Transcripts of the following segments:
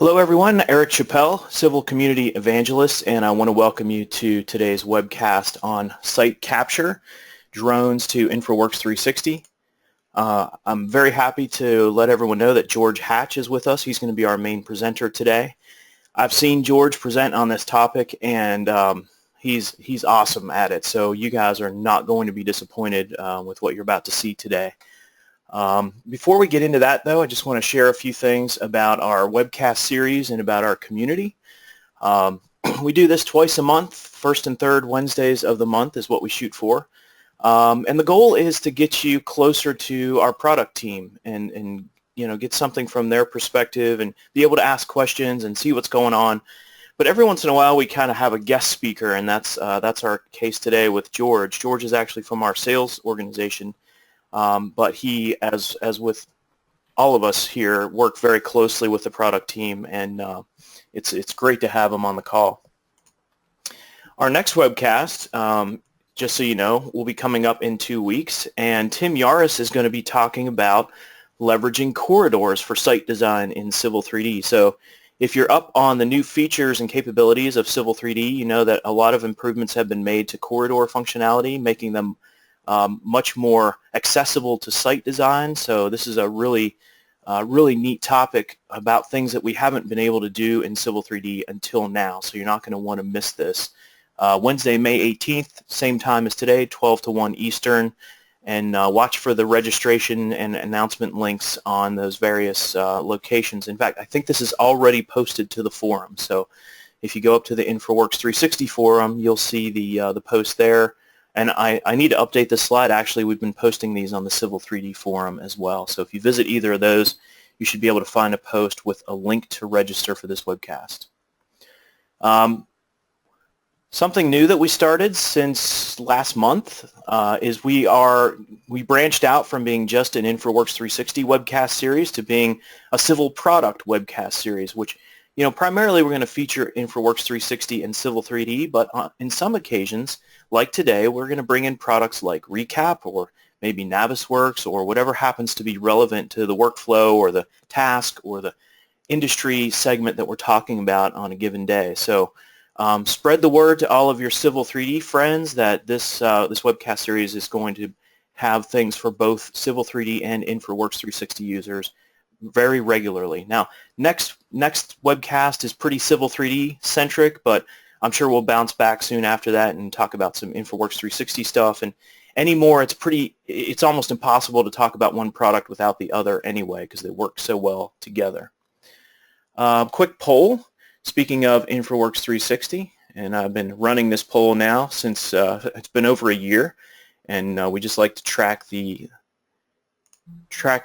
Hello everyone, Eric Chappelle, Civil Community Evangelist, and I want to welcome you to today's webcast on site capture, drones to InfraWorks 360. I'm very happy to let everyone know that George Hatch is with us. He's going to be our main presenter today. I've seen George present on this topic, and he's awesome at it, so you guys are not going to be disappointed with what you're about to see today. Before we get into that, though, I just want to share a few things about our webcast series and about our community. We do this twice a month. First and third Wednesdays of the month is what we shoot for. And the goal is to get you closer to our product team and get something from their perspective and be able to ask questions and see what's going on. But every once in a while, we kind of have a guest speaker, and that's our case today with George. George is actually from our sales organization. But he, as with all of us here, work very closely with the product team, and it's great to have him on the call. Our next webcast, just so you know, will be coming up in 2 weeks, and Tim Yaris is going to be talking about leveraging corridors for site design in Civil 3D. So if you're up on the new features and capabilities of Civil 3D, you know that a lot of improvements have been made to corridor functionality, making them much more accessible to site design. So this is a really neat topic about things that we haven't been able to do in Civil 3D until now. So you're not going to want to miss this. Wednesday, May 18th, same time as today, 12 to 1 Eastern. And watch for the registration and announcement links on those various locations. In fact, I think this is already posted to the forum. So if you go up to the InfraWorks 360 forum, you'll see the post there. And I need to update this slide. Actually, we've been posting these on the Civil 3D forum as well. So if you visit either of those, you should be able to find a post with a link to register for this webcast. Something new that we started since last month is we branched out from being just an InfraWorks 360 webcast series to being a civil product webcast series, which primarily we're going to feature InfraWorks 360 and Civil 3D, but in some occasions, like today, we're going to bring in products like Recap or maybe Navisworks or whatever happens to be relevant to the workflow or the task or the industry segment that we're talking about on a given day. So spread the word to all of your Civil 3D friends that this webcast series is going to have things for both Civil 3D and InfraWorks 360 users very regularly. Now, next webcast is pretty Civil 3D centric, but I'm sure we'll bounce back soon after that and talk about some InfraWorks 360 stuff. And anymore, it's almost impossible to talk about one product without the other anyway, because they work so well together. Quick poll, speaking of InfraWorks 360, and I've been running this poll now since it's been over a year, and we just like to track the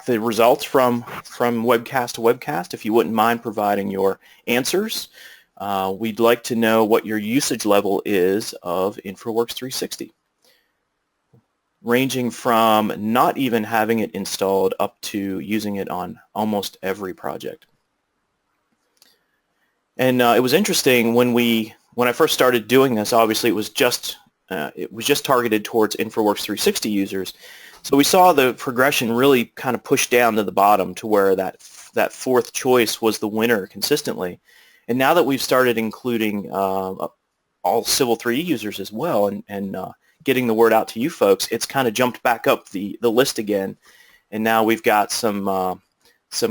results from webcast to webcast. If you wouldn't mind providing your answers, we'd like to know what your usage level is of InfraWorks 360, ranging from not even having it installed up to using it on almost every project. And it was interesting when I first started doing this. Obviously, it was just targeted towards InfraWorks 360 users. So we saw the progression really kind of push down to the bottom to where that fourth choice was the winner consistently. And now that we've started including all Civil 3D users as well and getting the word out to you folks, it's kind of jumped back up the list again. And now we've got some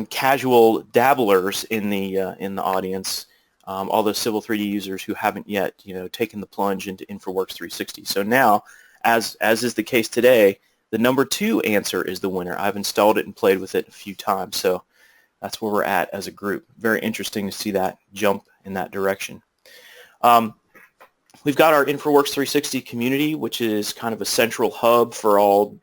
casual dabblers in the audience, all those Civil 3D users who haven't yet taken the plunge into InfraWorks 360. So now, as is the case today, the number 2 answer is the winner. I've installed it and played with it a few times, so that's where we're at as a group. Very interesting to see that jump in that direction. We've got our InfraWorks 360 community, which is kind of a central hub for all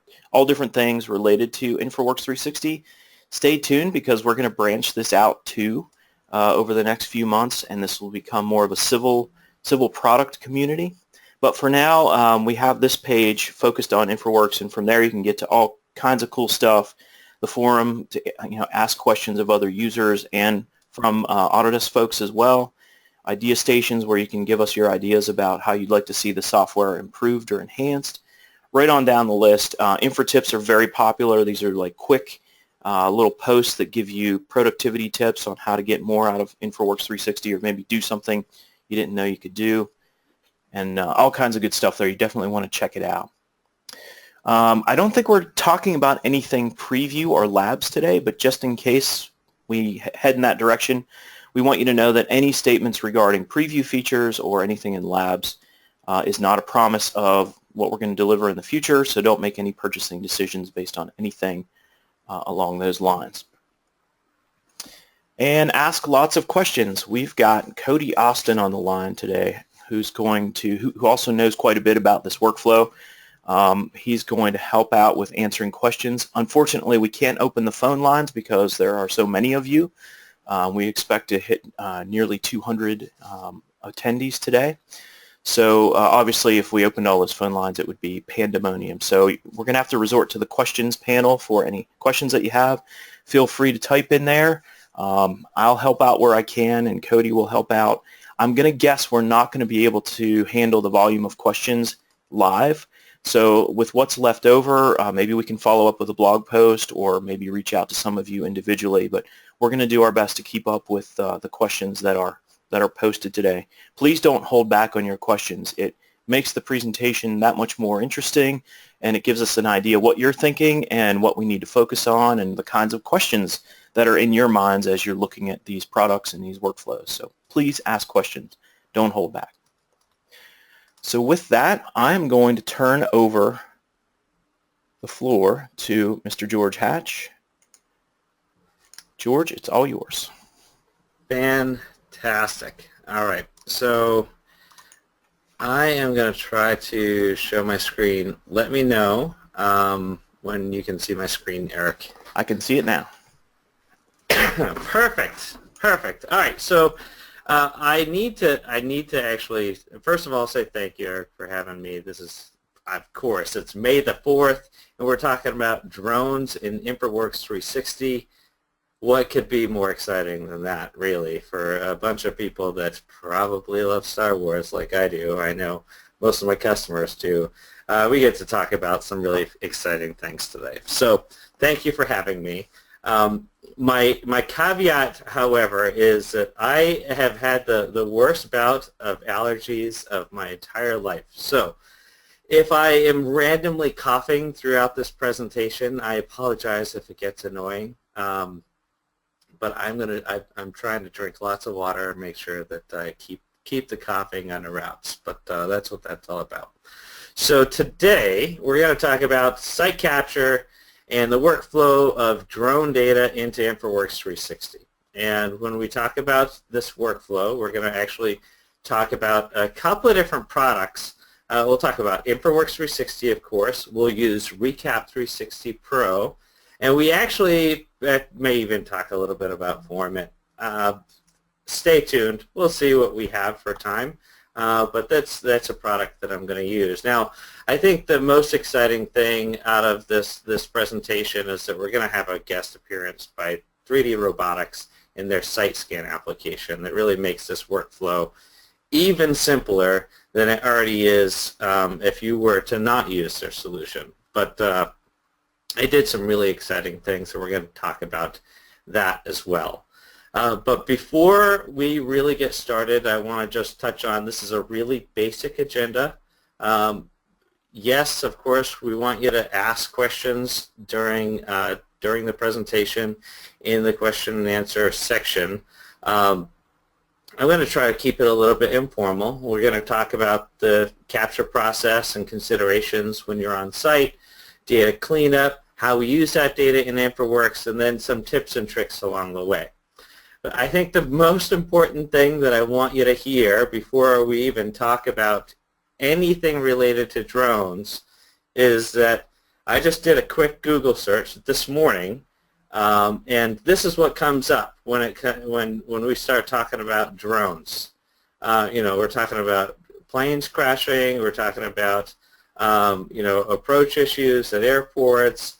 different things related to InfraWorks 360. Stay tuned because we're going to branch this out too over the next few months, and this will become more of a civil product community. But for now, we have this page focused on InfraWorks, and from there you can get to all kinds of cool stuff. The forum to ask questions of other users and from Autodesk folks as well. Idea stations where you can give us your ideas about how you'd like to see the software improved or enhanced. Right on down the list, infra tips are very popular. These are like quick little posts that give you productivity tips on how to get more out of InfraWorks 360 or maybe do something you didn't know you could do, and all kinds of good stuff there. You definitely want to check it out. I don't think we're talking about anything preview or labs today, but just in case we head in that direction, we want you to know that any statements regarding preview features or anything in labs is not a promise of what we're going to deliver in the future, so don't make any purchasing decisions based on anything along those lines. And ask lots of questions. We've got Cody Austin on the line today, who also knows quite a bit about this workflow. He's going to help out with answering questions. Unfortunately, we can't open the phone lines because there are so many of you. We expect to hit nearly 200 attendees today. So obviously, if we opened all those phone lines, it would be pandemonium. So we're going to have to resort to the questions panel for any questions that you have. Feel free to type in there. I'll help out where I can, and Cody will help out. I'm going to guess we're not going to be able to handle the volume of questions live. So with what's left over, maybe we can follow up with a blog post or maybe reach out to some of you individually. But we're going to do our best to keep up with the questions that are posted today. Please don't hold back on your questions. It makes the presentation that much more interesting, and it gives us an idea what you're thinking and what we need to focus on and the kinds of questions that are in your minds as you're looking at these products and these workflows. So please ask questions. Don't hold back. So with that, I'm going to turn over the floor to Mr. George Hatch. George, it's all yours. Fantastic. All right. So I am going to try to show my screen. Let me know when you can see my screen, Eric. I can see it now. Perfect. Perfect. All right. So I need to actually, first of all, say thank you, Eric, for having me. This is, of course, it's May the 4th, and we're talking about drones in InfraWorks 360. What could be more exciting than that, really, for a bunch of people that probably love Star Wars like I do. I know most of my customers do. We get to talk about some really exciting things today. So thank you for having me. My caveat, however, is that I have had the worst bout of allergies of my entire life. So if I am randomly coughing throughout this presentation, I apologize if it gets annoying. But I'm trying to drink lots of water and make sure that I keep the coughing under wraps. But that's what that's all about. So today we're going to talk about site capture and the workflow of drone data into InfraWorks 360. And when we talk about this workflow, we're going to actually talk about a couple of different products. We'll talk about InfraWorks 360, of course. We'll use Recap 360 Pro. And we actually may even talk a little bit about Format. Stay tuned. We'll see what we have for time. But that's a product that I'm going to use. Now, I think the most exciting thing out of this presentation is that we're going to have a guest appearance by 3D Robotics in their site scan application that really makes this workflow even simpler than it already is if you were to not use their solution. But they did some really exciting things, and we're going to talk about that as well. But before we really get started, I want to just touch on, this is a really basic agenda. Yes, of course, we want you to ask questions during the presentation in the question and answer section. I'm going to try to keep it a little bit informal. We're going to talk about the capture process and considerations when you're on site, data cleanup, how we use that data in InfraWorks, and then some tips and tricks along the way. But I think the most important thing that I want you to hear before we even talk about anything related to drones is that I just did a quick Google search this morning, and this is what comes up when we start talking about drones. We're talking about planes crashing. We're talking about approach issues at airports.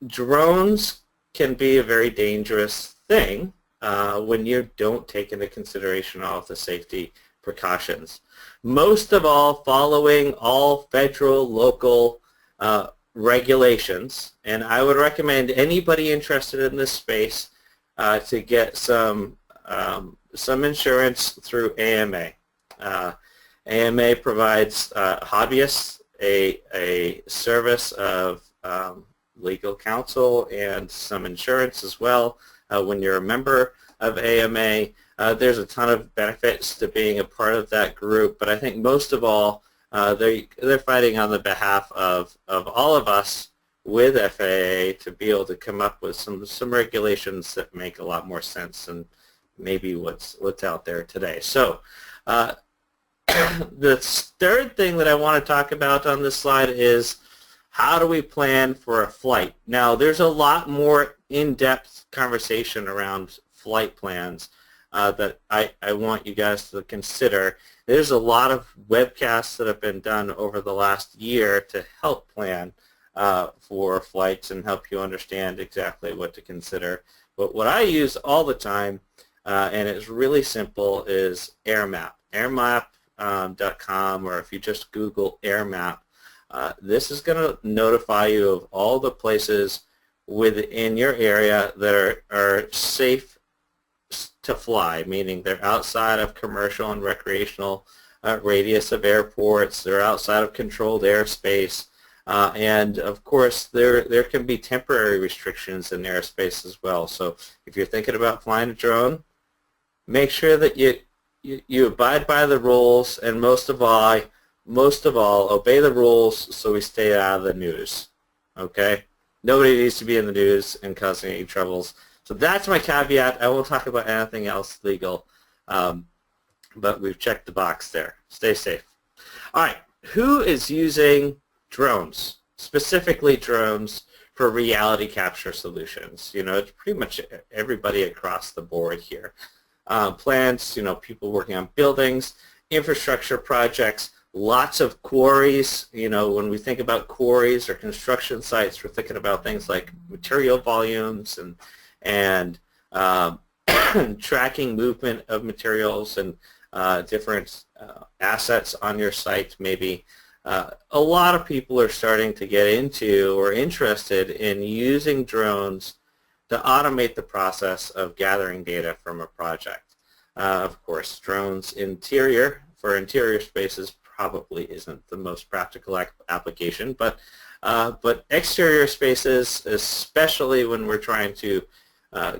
Drones can be a very dangerous thing when you don't take into consideration all of the safety precautions. Most of all, following all federal, local regulations, and I would recommend anybody interested in this space to get some insurance through AMA. AMA provides hobbyists a service of legal counsel and some insurance as well. When you're a member of AMA, there's a ton of benefits to being a part of that group, but I think most of all, they're fighting on the behalf of all of us with FAA to be able to come up with some regulations that make a lot more sense than maybe what's out there today. So the third thing that I want to talk about on this slide is how do we plan for a flight? Now, there's a lot more in-depth conversation around flight plans that I want you guys to consider. There's a lot of webcasts that have been done over the last year to help plan for flights and help you understand exactly what to consider. But what I use all the time, and it's really simple, is AirMap. AirMap.com, or if you just Google AirMap, this is going to notify you of all the places within your area that are safe to fly, meaning they're outside of commercial and recreational radius of airports, they're outside of controlled airspace, and of course there can be temporary restrictions in airspace as well. So if you're thinking about flying a drone, make sure that you abide by the rules, and most of all, obey the rules so we stay out of the news. Okay? Nobody needs to be in the news and causing any troubles. So that's my caveat. I won't talk about anything else legal, but we've checked the box there. Stay safe. All right. Who is using drones, specifically drones, for reality capture solutions? You know, it's pretty much everybody across the board here. Plants, you know, people working on buildings, infrastructure projects, lots of quarries. You know, when we think about quarries or construction sites, we're thinking about things like material volumes and tracking movement of materials and different assets on your site maybe. A lot of people are starting to get into or interested in using drones to automate the process of gathering data from a project. Of course, drones for interior spaces probably isn't the most practical application, but exterior spaces, especially when we're trying to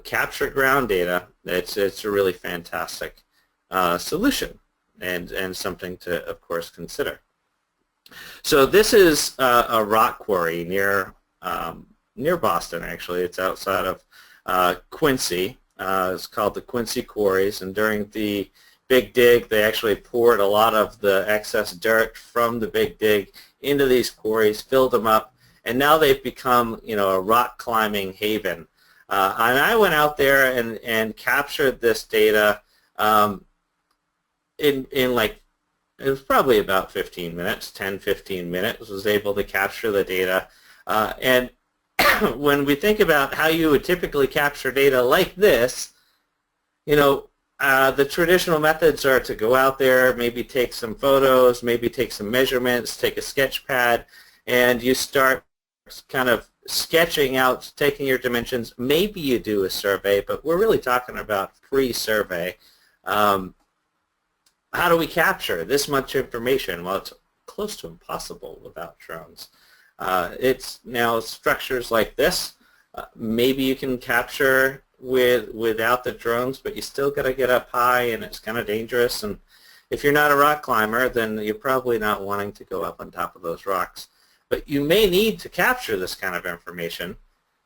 capture ground data, it's a really fantastic solution and something to, of course, consider. So this is a rock quarry near Boston, actually. It's outside of Quincy. It's called the Quincy Quarries, and during the Big Dig, they actually poured a lot of the excess dirt from the Big Dig into these quarries, filled them up, and now they've become, you know, a rock climbing haven. And I went out there and captured this data in like, it was probably about 15 minutes, 10-15 minutes, was able to capture the data. And when we think about how you would typically capture data like this, you know, the traditional methods are to go out there, maybe take some photos, maybe take some measurements, take a sketch pad, and you start kind of sketching out, taking your dimensions. Maybe you do a survey, but we're really talking about pre-survey. How do we capture this much information? Well, it's close to impossible without drones. It's now structures like this. Maybe you can capture without the drones, but you still got to get up high, and it's kind of dangerous. And if you're not a rock climber, then you're probably not wanting to go up on top of those rocks. But you may need to capture this kind of information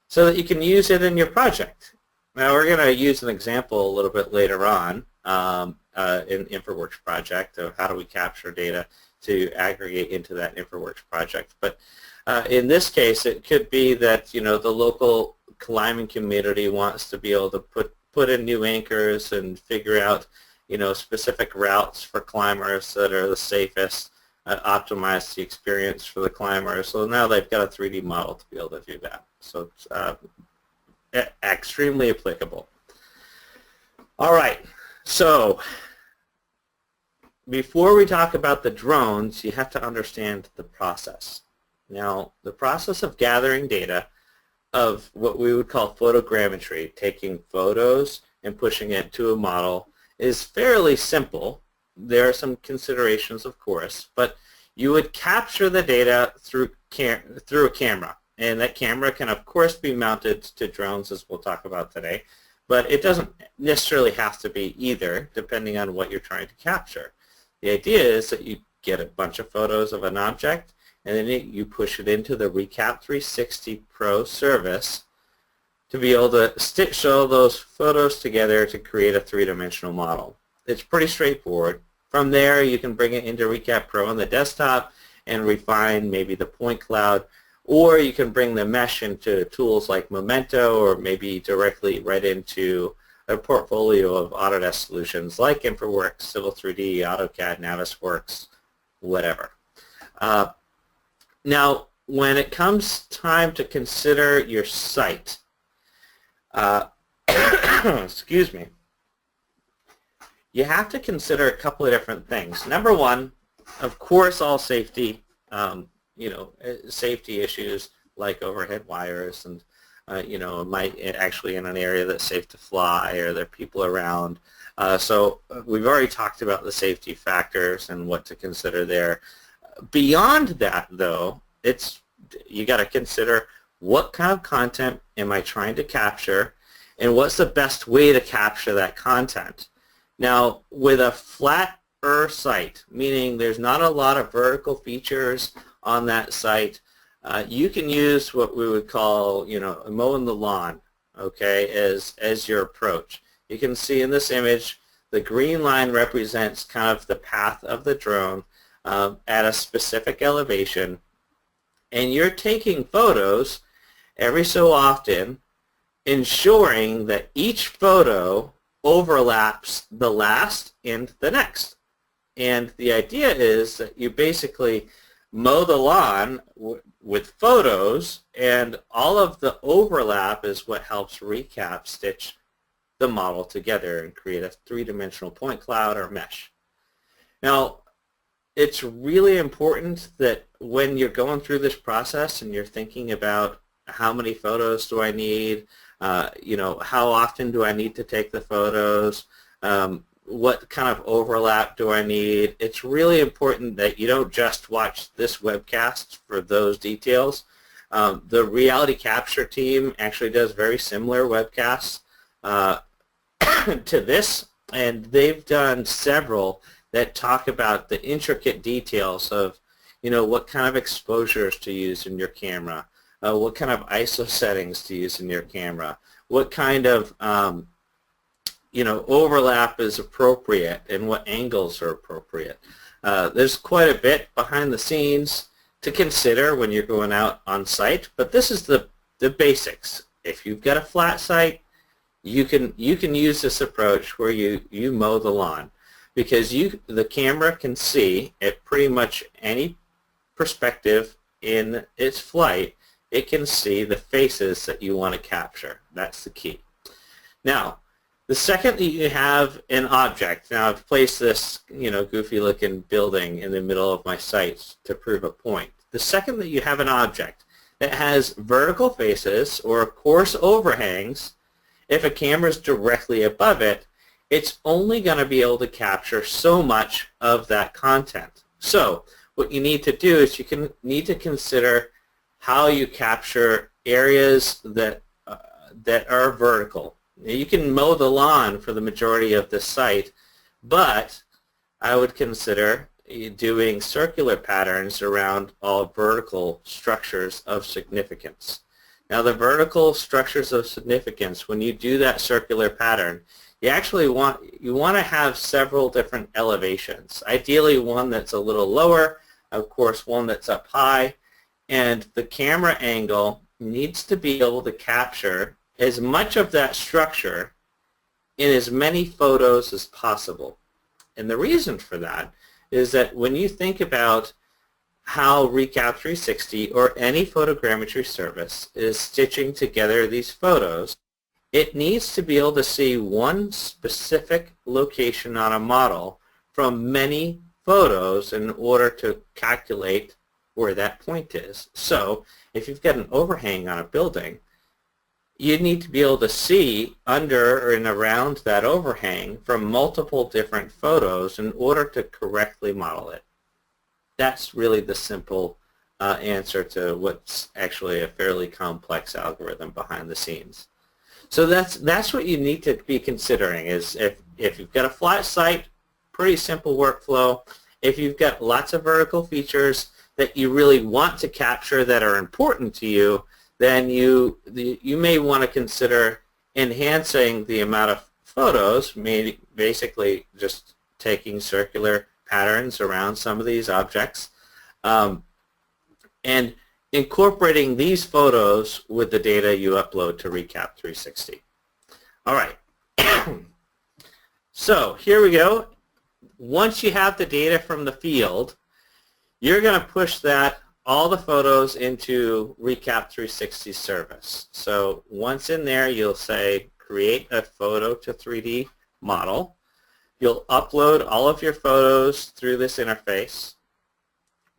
so that you can use it in your project. Now we're going to use an example a little bit later on in InfraWorks project of how do we capture data to aggregate into that InfraWorks project. But in this case, it could be that, you know, the local climbing community wants to be able to put in new anchors and figure out, you know, specific routes for climbers that are the safest, optimize the experience for the climbers. So now they've got a 3D model to be able to do that. So it's extremely applicable. All right, so before we talk about the drones, you have to understand the process. Now, the process of gathering data of what we would call photogrammetry, taking photos and pushing it to a model, is fairly simple. There are some considerations, of course, but you would capture the data through a camera, and that camera can, of course, be mounted to drones, as we'll talk about today, but it doesn't necessarily have to be either, depending on what you're trying to capture. The idea is that you get a bunch of photos of an object, and then you push it into the Recap 360 Pro service to be able to stitch all those photos together to create a three-dimensional model. It's pretty straightforward. From there, you can bring it into Recap Pro on the desktop and refine maybe the point cloud, or you can bring the mesh into tools like Memento, or maybe directly right into a portfolio of Autodesk solutions like InfraWorks, Civil 3D, AutoCAD, Navisworks, whatever. Now, when it comes time to consider your site, excuse me, you have to consider a couple of different things. Number one, of course, all safety, safety issues like overhead wires and, might actually in an area that's safe to fly or there are people around. So we've already talked about the safety factors and what to consider there. Beyond that, though, you got to consider what kind of content am I trying to capture and what's the best way to capture that content. Now, with a flatter site, meaning there's not a lot of vertical features on that site, you can use what we would call, mowing the lawn, okay, as your approach. You can see in this image, the green line represents kind of the path of the drone at a specific elevation, and you're taking photos every so often, ensuring that each photo overlaps the last and the next. And the idea is that you basically mow the lawn with photos, and all of the overlap is what helps Recap stitch the model together and create a three-dimensional point cloud or mesh. Now, it's really important that when you're going through this process and you're thinking about how many photos do I need, how often do I need to take the photos, what kind of overlap do I need, it's really important that you don't just watch this webcast for those details. The reality capture team actually does very similar webcasts to this, and they've done several that talk about the intricate details of, what kind of exposures to use in your camera, what kind of ISO settings to use in your camera, what kind of, overlap is appropriate and what angles are appropriate. There's quite a bit behind the scenes to consider when you're going out on site, but this is the basics. If you've got a flat site, you can use this approach where you mow the lawn, because the camera can see at pretty much any perspective in its flight. It can see the faces that you want to capture. That's the key. Now, the second that you have an object, now I've placed this goofy looking building in the middle of my site to prove a point. The second that you have an object that has vertical faces or coarse overhangs, if a camera is directly above it, it's only going to be able to capture so much of that content. So what you need to do is need to consider how you capture areas that are vertical. You can mow the lawn for the majority of the site, but I would consider doing circular patterns around all vertical structures of significance. Now, the vertical structures of significance, when you do that circular pattern, you actually want to have several different elevations. Ideally, one that's a little lower, of course, one that's up high, and the camera angle needs to be able to capture as much of that structure in as many photos as possible. And the reason for that is that when you think about how Recap 360 or any photogrammetry service is stitching together these photos, it needs to be able to see one specific location on a model from many photos in order to calculate where that point is. So if you've got an overhang on a building, you need to be able to see under and around that overhang from multiple different photos in order to correctly model it. That's really the simple answer to what's actually a fairly complex algorithm behind the scenes. So that's what you need to be considering is if you've got a flat site, pretty simple workflow. If you've got lots of vertical features that you really want to capture that are important to you, then you may want to consider enhancing the amount of photos, basically just taking circular patterns around some of these objects, and incorporating these photos with the data you upload to Recap 360. All right. So here we go. Once you have the data from the field, you're going to push all the photos into Recap 360 service. So once in there, you'll say create a photo to 3D model. You'll upload all of your photos through this interface.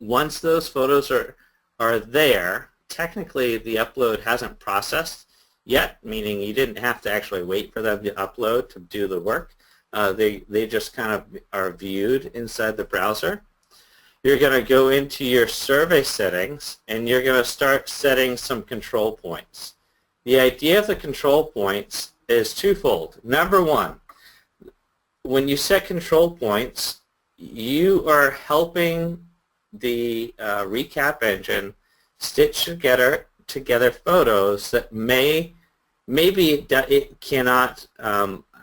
Once those photos are there, technically the upload hasn't processed yet, meaning you didn't have to actually wait for them to upload to do the work. They just kind of are viewed inside the browser. You're going to go into your survey settings and you're going to start setting some control points. The idea of the control points is twofold. Number one, when you set control points, you are helping the Recap engine stitch together photos that maybe it cannot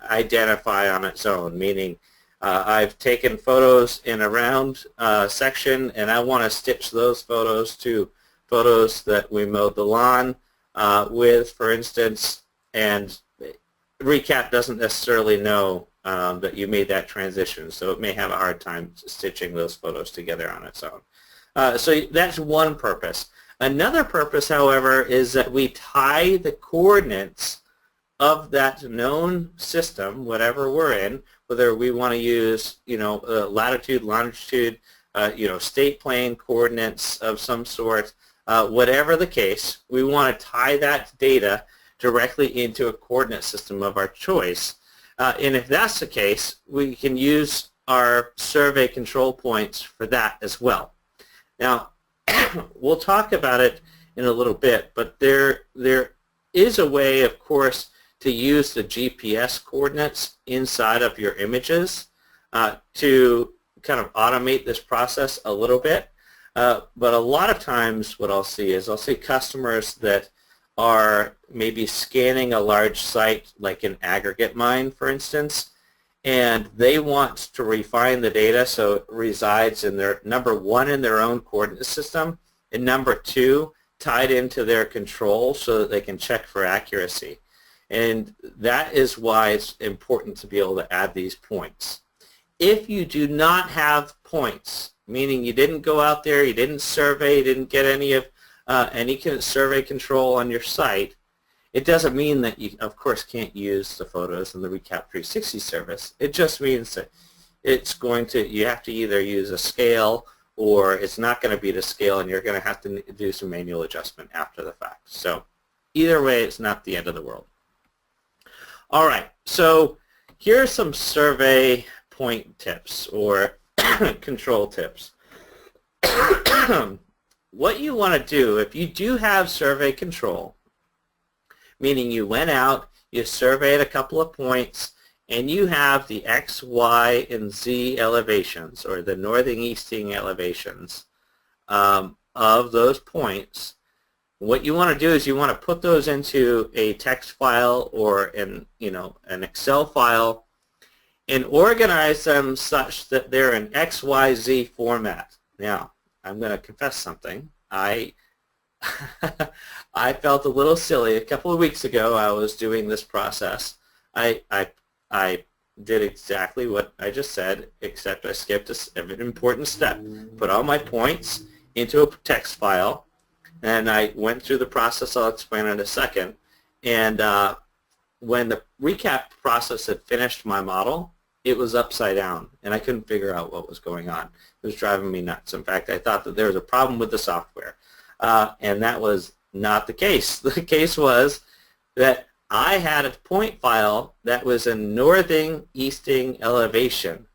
identify on its own, meaning I've taken photos in a round section and I want to stitch those photos to photos that we mowed the lawn with, for instance, and Recap doesn't necessarily know that you made that transition, so it may have a hard time stitching those photos together on its own. So that's one purpose. Another purpose, however, is that we tie the coordinates of that known system, whatever we're in, whether we want to use, latitude, longitude, state plane coordinates of some sort, whatever the case, we want to tie that data directly into a coordinate system of our choice. And if that's the case, we can use our survey control points for that as well. Now, we'll talk about it in a little bit, but there is a way, of course, to use the GPS coordinates inside of your images to kind of automate this process a little bit. But a lot of times what I'll see customers that are maybe scanning a large site like an aggregate mine, for instance, and they want to refine the data so it resides in their, number one, in their own coordinate system, and number two, tied into their control so that they can check for accuracy. And that is why it's important to be able to add these points. If you do not have points, meaning you didn't go out there, you didn't survey, you didn't get any survey control on your site, it doesn't mean that you, of course, can't use the photos in the Recap 360 service. It just means that you have to either use a scale or it's not going to be to scale and you're going to have to do some manual adjustment after the fact. So either way, it's not the end of the world. All right, so here are some survey point tips or control tips. What you want to do, if you do have survey control, meaning you went out, you surveyed a couple of points, and you have the X, Y, and Z elevations, or the northing easting elevations of those points, what you want to do is you want to put those into a text file or an Excel file and organize them such that they're in XYZ format. Now, I'm going to confess something. I felt a little silly. A couple of weeks ago, I was doing this process. I did exactly what I just said, except I skipped an important step. Put all my points into a text file, and I went through the process I'll explain in a second. And when the recap process had finished my model, it was upside down, and I couldn't figure out what was going on. It was driving me nuts. In fact, I thought that there was a problem with the software, and that was not the case. The case was that I had a point file that was a northing easting elevation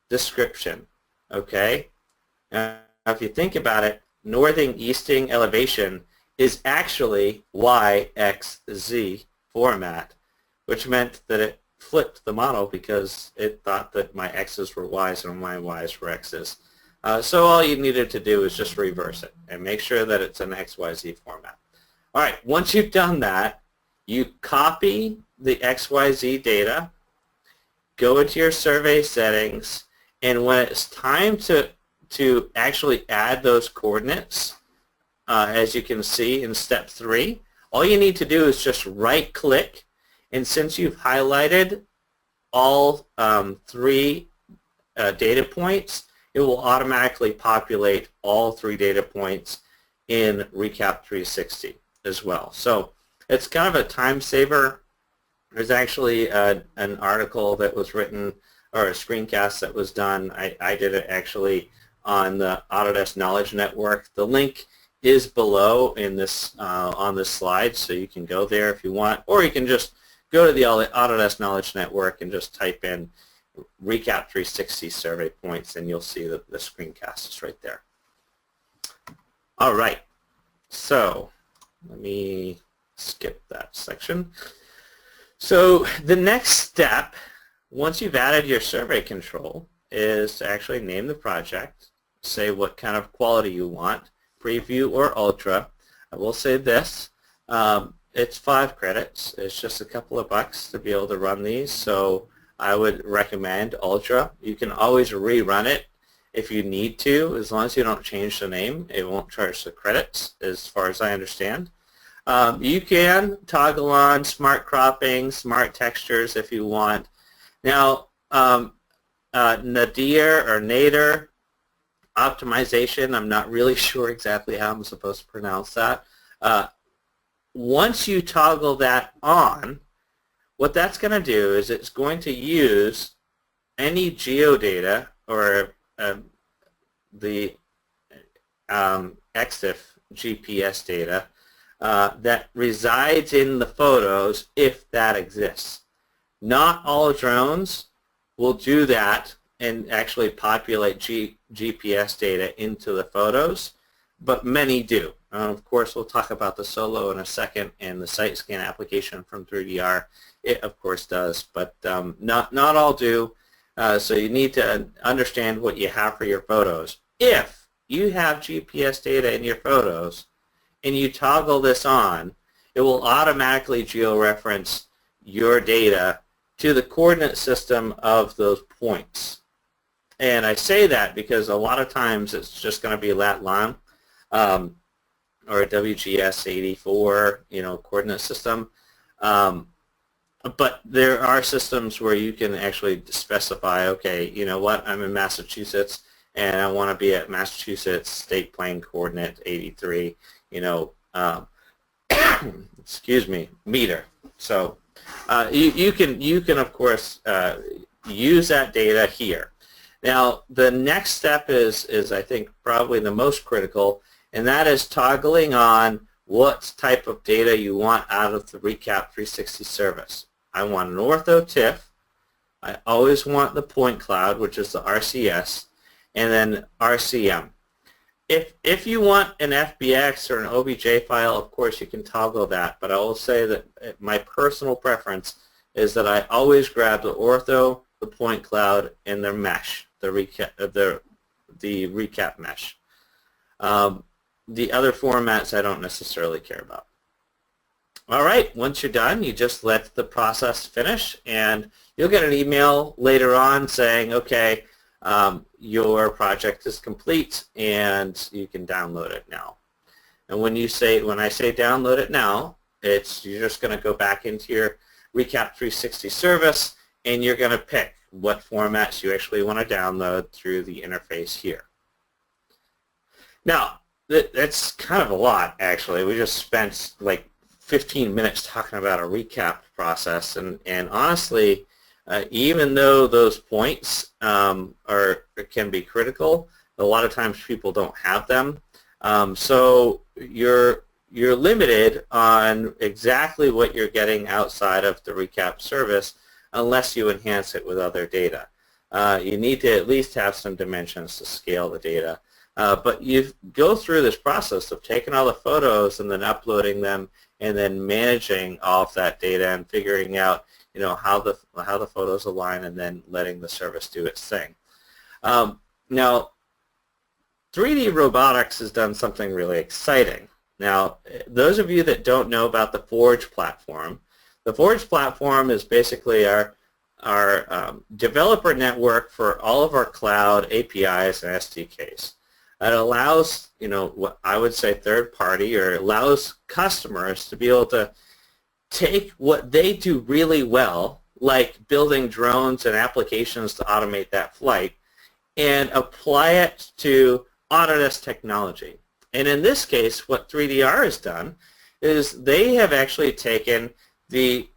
description, okay? Now, if you think about it, northing easting elevation is actually YXZ format, which meant that it flipped the model because it thought that my X's were Y's and my Y's were X's. So all you needed to do is just reverse it and make sure that it's an XYZ format. All right, once you've done that, you copy the XYZ data, go into your survey settings, and when it's time to actually add those coordinates, as you can see in step 3, all you need to do is just right-click, and since you've highlighted all 3 data points, it will automatically populate all 3 data points in Recap 360 as well. So it's kind of a time saver. There's actually an article that was written, or a screencast that was done. I did it actually on the Autodesk Knowledge Network. The link is below in this on this slide, so you can go there if you want, or you can just go to the Autodesk Knowledge Network and just type in Recap 360 survey points, and you'll see the screencast is right there. All right, so let me skip that section. So the next step, once you've added your survey control, is to actually name the project, say what kind of quality you want, preview or ultra. I will say this, it's 5 credits. It's just a couple of bucks to be able to run these, so I would recommend ultra. You can always rerun it if you need to. As long as you don't change the name, it won't charge the credits, as far as I understand. You can toggle on smart cropping, smart textures if you want. Now, nadir or nadir optimization, I'm not really sure exactly how I'm supposed to pronounce that. Once you toggle that on, what that's going to do is it's going to use any geodata or the XIF GPS data that resides in the photos, if that exists. Not all drones will do that and actually populate GPS data into the photos, but many do. Of course, we'll talk about the Solo in a second, and the site scan application from 3DR, it of course does, but not all do. So you need to understand what you have for your photos. If you have GPS data in your photos and you toggle this on, it will automatically georeference your data to the coordinate system of those points. And I say that because a lot of times it's just going to be lat long, or a WGS 84, coordinate system. But there are systems where you can actually specify, okay, you know what, I'm in Massachusetts and I want to be at Massachusetts state plane coordinate 83, excuse me, meter. So you can of course use that data here. Now the next step is I think probably the most critical, and that is toggling on what type of data you want out of the Recap 360 service. I want an Ortho TIFF. I always want the point cloud, which is the RCS, and then RCM. If you want an FBX or an OBJ file, of course you can toggle that, but I will say that my personal preference is that I always grab the Ortho, the point cloud, and their mesh, the recap mesh. The other formats I don't necessarily care about. All right, once you're done, you just let the process finish, and you'll get an email later on saying, okay, your project is complete and you can download it now. And when I say download it now, you're just going to go back into your Recap 360 service and you're going to pick what formats you actually want to download through the interface here. Now, that's kind of a lot, actually. We just spent like 15 minutes talking about a recap process, and honestly, Even though those points can be critical, a lot of times people don't have them. So you're limited on exactly what you're getting outside of the recap service unless you enhance it with other data. You need to at least have some dimensions to scale the data. But you go through this process of taking all the photos and then uploading them and then managing all of that data and figuring out how the photos align and then letting the service do its thing. Now, 3D robotics has done something really exciting. Now, those of you that don't know about the Forge platform, the Forge platform is basically our developer network for all of our cloud APIs and SDKs. It allows, what I would say third party, or allows customers to be able to take what they do really well, like building drones and applications to automate that flight, and apply it to Autodesk technology. And in this case, what 3DR has done is they have actually taken the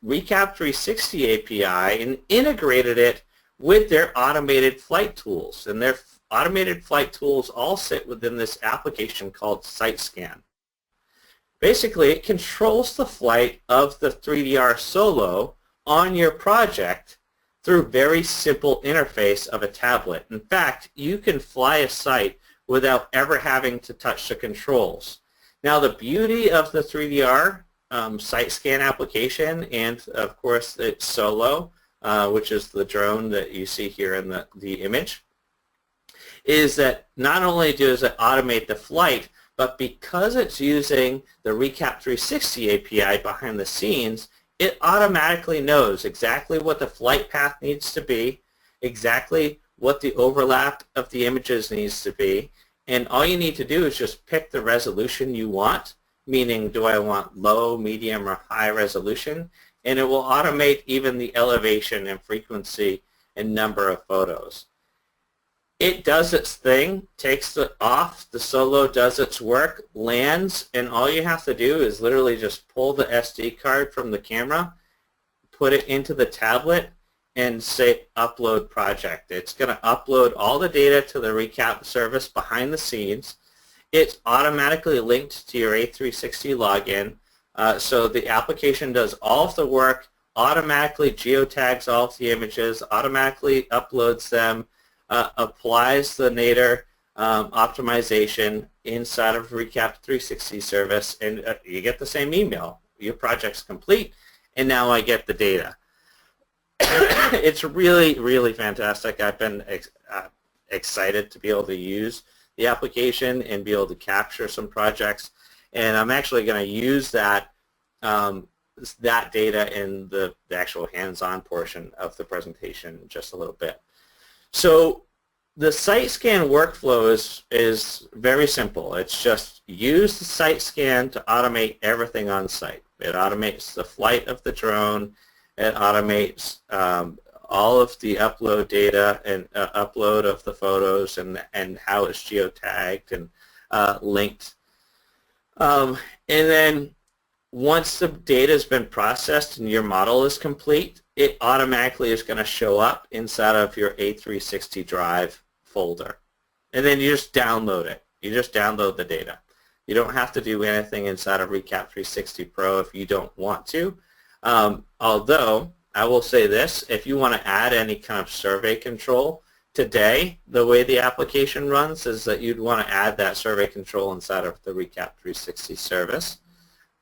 Recap 360 API and integrated it with their automated flight tools. And their automated flight tools all sit within this application called SiteScan. Basically, it controls the flight of the 3DR Solo on your project through a very simple interface of a tablet. In fact, you can fly a site without ever having to touch the controls. Now, the beauty of the 3DR SiteScan application, and of course it's Solo, which is the drone that you see here in the image, is that not only does it automate the flight, but because it's using the Recap 360 API behind the scenes, it automatically knows exactly what the flight path needs to be, exactly what the overlap of the images needs to be, and all you need to do is just pick the resolution you want, meaning do I want low, medium, or high resolution, and it will automate even the elevation and frequency and number of photos. It does its thing, takes it off, the Solo does its work, lands, and all you have to do is literally just pull the SD card from the camera, put it into the tablet, and say upload project. It's going to upload all the data to the Recap service behind the scenes. It's automatically linked to your A360 login, so the application does all of the work, automatically geotags all of the images, automatically uploads them, applies the nadir optimization inside of Recap 360 service, and you get the same email. Your project's complete, and now I get the data. It's really, really fantastic. I've been excited to be able to use the application and be able to capture some projects, and I'm actually going to use that data in the actual hands-on portion of the presentation in just a little bit. So the SiteScan workflow is very simple. It's just use the SiteScan to automate everything on site. It automates the flight of the drone. It automates all of the upload data and upload of the photos and how it's geotagged and linked. And then once the data has been processed and your model is complete, it automatically is going to show up inside of your A360 drive folder. And then you just download it. You just download the data. You don't have to do anything inside of Recap 360 Pro if you don't want to. Although, I will say this, if you want to add any kind of survey control, today, the way the application runs is that you'd want to add that survey control inside of the Recap 360 service.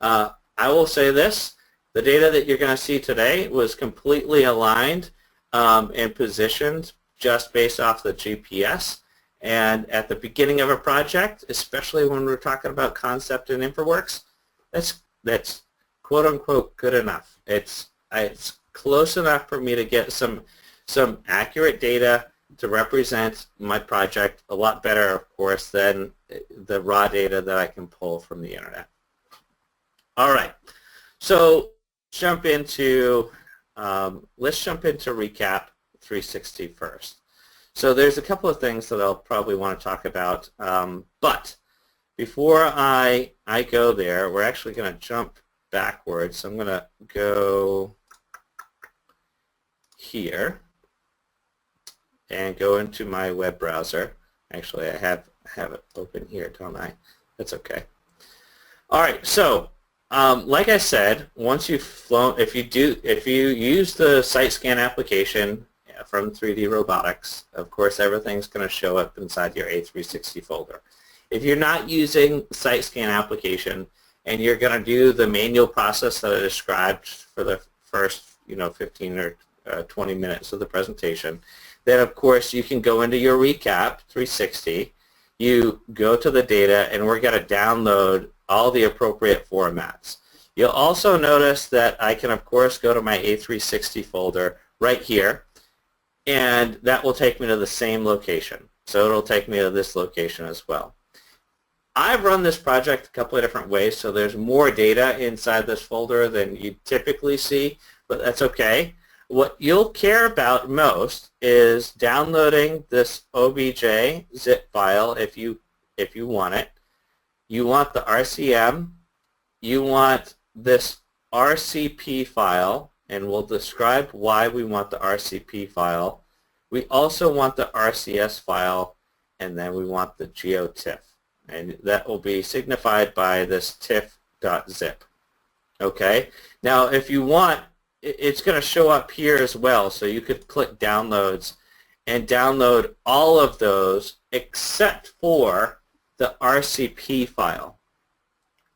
I will say this, the data that you're going to see today was completely aligned and positioned just based off the GPS. And at the beginning of a project, especially when we're talking about concept in InfraWorks, that's quote-unquote good enough. It's close enough for me to get some accurate data to represent my project a lot better, of course, than the raw data that I can pull from the internet. All right, so let's jump into Recap 360 first. So there's a couple of things that I'll probably want to talk about, but before I go there, we're actually going to jump backwards. So I'm going to go here and go into my web browser. Actually, I have it open here, don't I? That's okay. All right, so like I said, once you've flown, if you use the site scan application from 3D Robotics, of course everything's going to show up inside your A360 folder. If you're not using site scan application and you're going to do the manual process that I described for the first 15 or 20 minutes of the presentation, then of course you can go into your Recap 360, you go to the data, and we're going to download all the appropriate formats. You'll also notice that I can of course go to my A360 folder right here, and that will take me to the same location. So it'll take me to this location as well. I've run this project a couple of different ways, so there's more data inside this folder than you typically see, but that's okay. What you'll care about most is downloading this OBJ zip file if you want it. You want the RCM, you want this RCP file, and we'll describe why we want the RCP file. We also want the RCS file, and then we want the GeoTIFF. And that will be signified by this tiff.zip. Okay? Now, if you want, it's going to show up here as well, so you could click Downloads and download all of those except for the RCP file.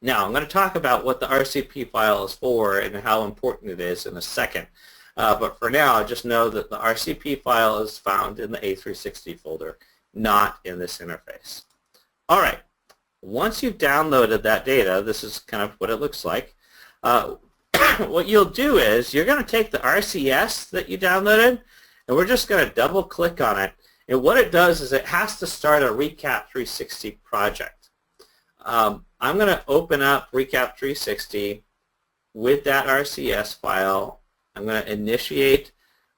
Now, I'm going to talk about what the RCP file is for and how important it is in a second. But for now, just know that the RCP file is found in the A360 folder, not in this interface. All right, once you've downloaded that data, this is kind of what it looks like. What you'll do is you're going to take the RCS that you downloaded, and we're just going to double click on it. And what it does is it has to start a Recap 360 project. I'm going to open up Recap 360 with that RCS file. I'm going to initiate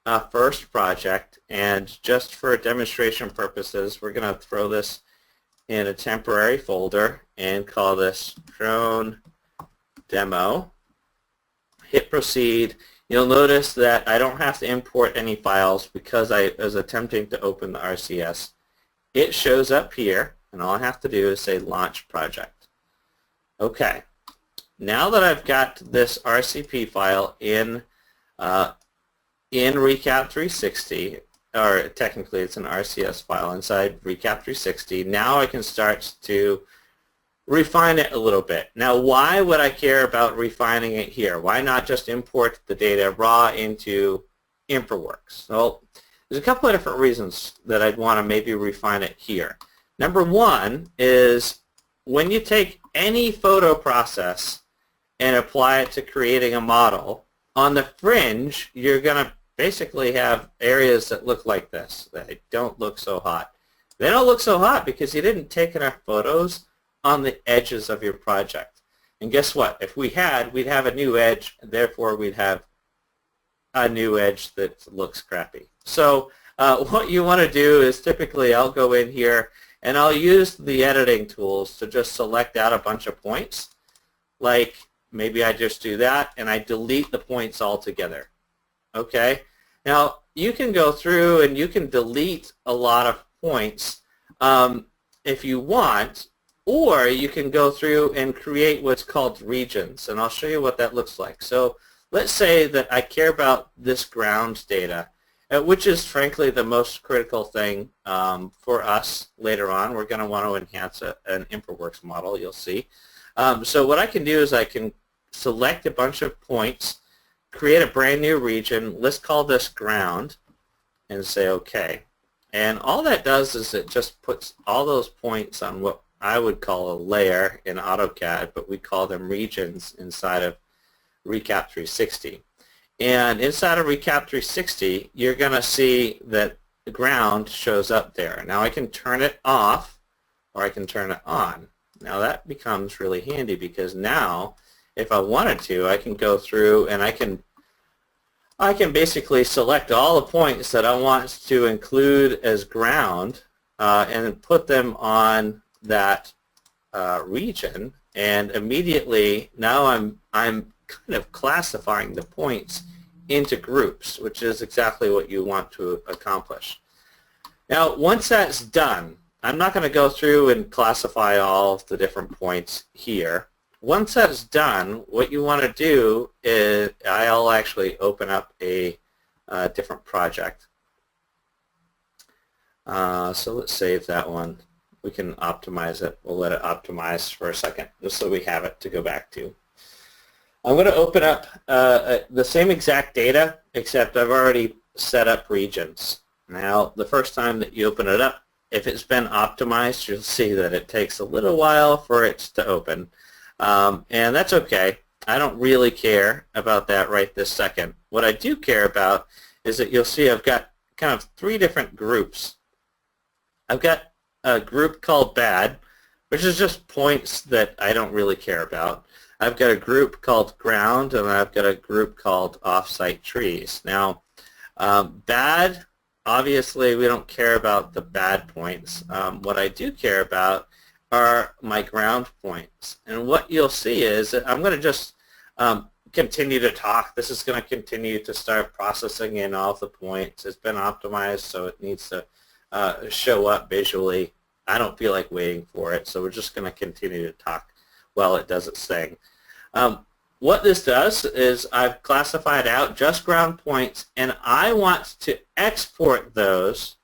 a first project, and just for demonstration purposes, we're going to throw this in a temporary folder and call this drone demo. Hit proceed. You'll notice that I don't have to import any files because I was attempting to open the RCS. It shows up here, and all I have to do is say launch project. Okay. Now that I've got this RCP file in Recap 360, or technically it's an RCS file inside Recap 360, now I can start to refine it a little bit. Now, why would I care about refining it here? Why not just import the data raw into InfraWorks? Well, there's a couple of different reasons that I'd want to maybe refine it here. Number one is when you take any photo process and apply it to creating a model, on the fringe, you're going to basically have areas that look like this, that don't look so hot. They don't look so hot because you didn't take enough photos on the edges of your project. And guess what? If we had, we'd have a new edge, and therefore we'd have a new edge that looks crappy. So what you want to do is typically I'll go in here and I'll use the editing tools to just select out a bunch of points. Like maybe I just do that and I delete the points altogether. Okay? Now you can go through and you can delete a lot of points if you want, or you can go through and create what's called regions, and I'll show you what that looks like. So let's say that I care about this ground data, which is frankly the most critical thing for us later on. We're going to want to enhance an InfraWorks model, you'll see. So what I can do is I can select a bunch of points, create a brand new region, let's call this ground, and say OK. And all that does is it just puts all those points on what I would call a layer in AutoCAD, but we call them regions inside of Recap 360. And inside of Recap 360, you're going to see that the ground shows up there. Now I can turn it off or I can turn it on. Now that becomes really handy because now if I wanted to, I can go through and I can basically select all the points that I want to include as ground and put them on that region, and immediately now I'm kind of classifying the points into groups, which is exactly what you want to accomplish. Now, once that's done, I'm not going to go through and classify all of the different points here. Once that's done, what you want to do is I'll actually open up a different project. So let's save that one. We can optimize it. We'll let it optimize for a second just so we have it to go back to. I'm going to open up the same exact data, except I've already set up regions. Now, the first time that you open it up, if it's been optimized, you'll see that it takes a little while for it to open. And that's okay. I don't really care about that right this second. What I do care about is that you'll see I've got kind of 3 different groups. I've got a group called bad, which is just points that I don't really care about. I've got a group called ground, and I've got a group called off-site trees. Now, bad, obviously we don't care about the bad points. What I do care about are my ground points. And what you'll see is that I'm going to just continue to talk. This is going to continue to start processing in all of the points. It's been optimized, so it needs to show up visually. I don't feel like waiting for it, so we're just going to continue to talk while it does its thing. What this does is I've classified out just ground points, and I want to export those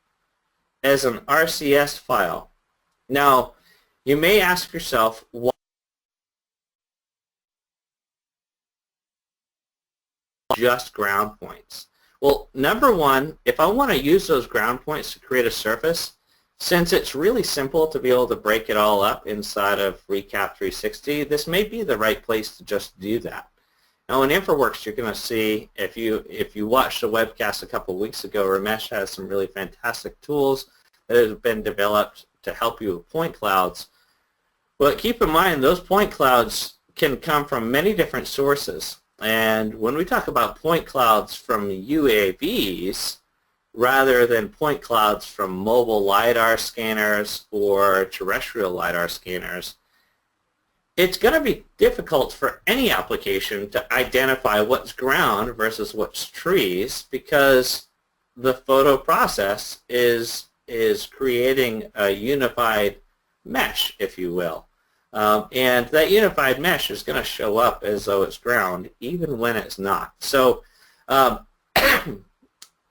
as an RCS file. Now, you may ask yourself, why just ground points? Well, number one, if I want to use those ground points to create a surface, since it's really simple to be able to break it all up inside of Recap 360, this may be the right place to just do that. Now in InfraWorks, you're going to see, if you watched the webcast a couple of weeks ago, Ramesh has some really fantastic tools that have been developed to help you with point clouds. But keep in mind, those point clouds can come from many different sources. And when we talk about point clouds from UAVs, rather than point clouds from mobile LiDAR scanners or terrestrial LiDAR scanners, it's going to be difficult for any application to identify what's ground versus what's trees, because the photo process is creating a unified mesh, if you will. And that unified mesh is going to show up as though it's ground, even when it's not. So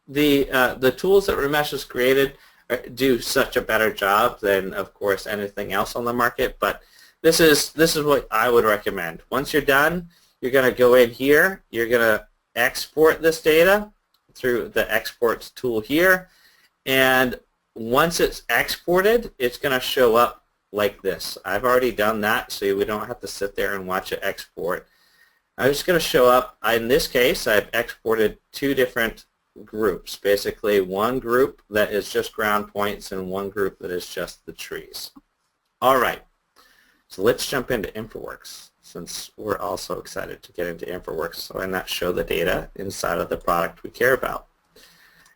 the tools that Ramesh has created do such a better job than, of course, anything else on the market. But this is what I would recommend. Once you're done, you're going to go in here. You're going to export this data through the exports tool here. And once it's exported, it's going to show up like this. I've already done that, so we don't have to sit there and watch it export. I'm just going to show up. In this case, I've exported 2 different groups, basically one group that is just ground points and one group that is just the trees. All right, so let's jump into InfraWorks, since we're also excited to get into InfraWorks, so why not show the data inside of the product we care about.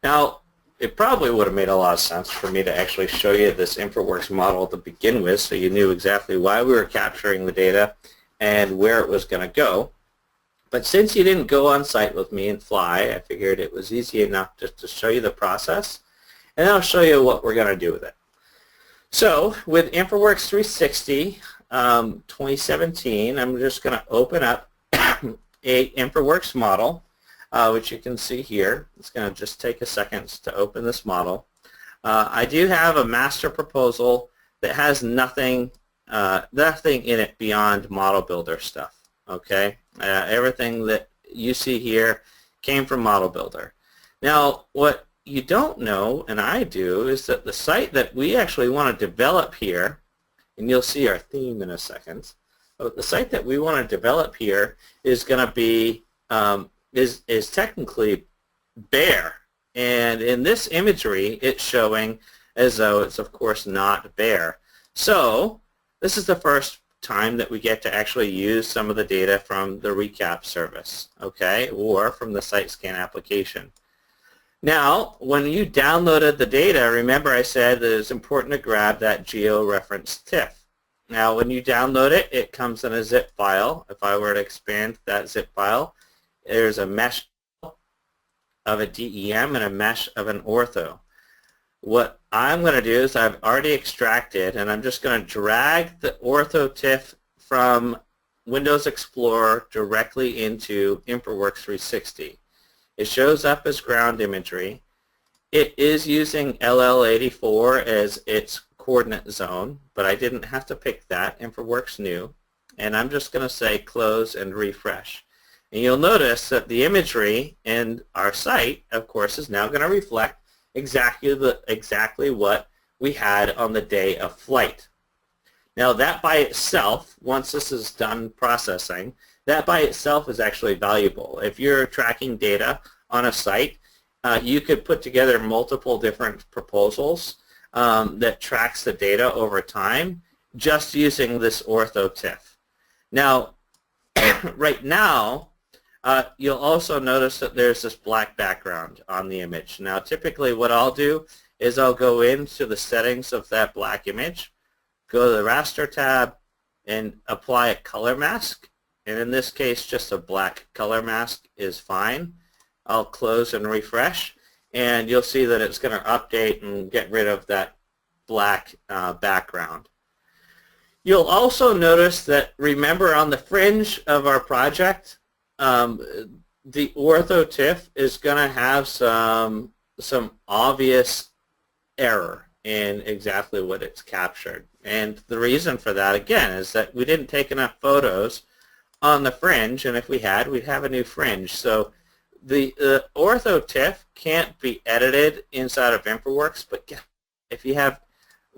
Now, it probably would have made a lot of sense for me to actually show you this InfraWorks model to begin with, so you knew exactly why we were capturing the data and where it was going to go. But since you didn't go on site with me and fly, I figured it was easy enough just to show you the process, and I'll show you what we're going to do with it. So with InfraWorks 360 2017, I'm just going to open up a InfraWorks model, which you can see here. It's going to just take a second to open this model. I do have a master proposal that has nothing in it beyond model builder stuff. Okay, everything that you see here came from Model Builder. Now, what you don't know, and I do, is that the site that we actually want to develop here, and you'll see our theme in a second, but the site that we want to develop here is going to be, is technically bare. And in this imagery, it's showing as though it's, of course, not bare. So this is the first time that we get to actually use some of the data from the Recap service, okay, or from the site scan application. Now, when you downloaded the data, remember I said that it's important to grab that geo-referenced TIFF. Now, when you download it, it comes in a zip file. If I were to expand that zip file, there's a mesh of a DEM and a mesh of an ortho. What I'm going to do is I've already extracted, and I'm just going to drag the Ortho TIFF from Windows Explorer directly into InfraWorks 360. It shows up as ground imagery. It is using LL84 as its coordinate zone, but I didn't have to pick that. InfraWorks knew. And I'm just going to say close and refresh. And you'll notice that the imagery in our site, of course, is now going to reflect exactly what we had on the day of flight. Now that by itself, once this is done processing, that by itself is actually valuable. If you're tracking data on a site, you could put together multiple different proposals that tracks the data over time just using this Ortho TIFF. Now, right now, you'll also notice that there's this black background on the image. Now, typically what I'll do is I'll go into the settings of that black image, go to the raster tab, and apply a color mask. And in this case, just a black color mask is fine. I'll close and refresh, and you'll see that it's going to update and get rid of that black background. You'll also notice that, remember, on the fringe of our project, the Ortho TIFF is going to have some obvious error in exactly what it's captured. And the reason for that, again, is that we didn't take enough photos on the fringe, and if we had, we'd have a new fringe. So the Ortho TIFF can't be edited inside of InfraWorks, but if you have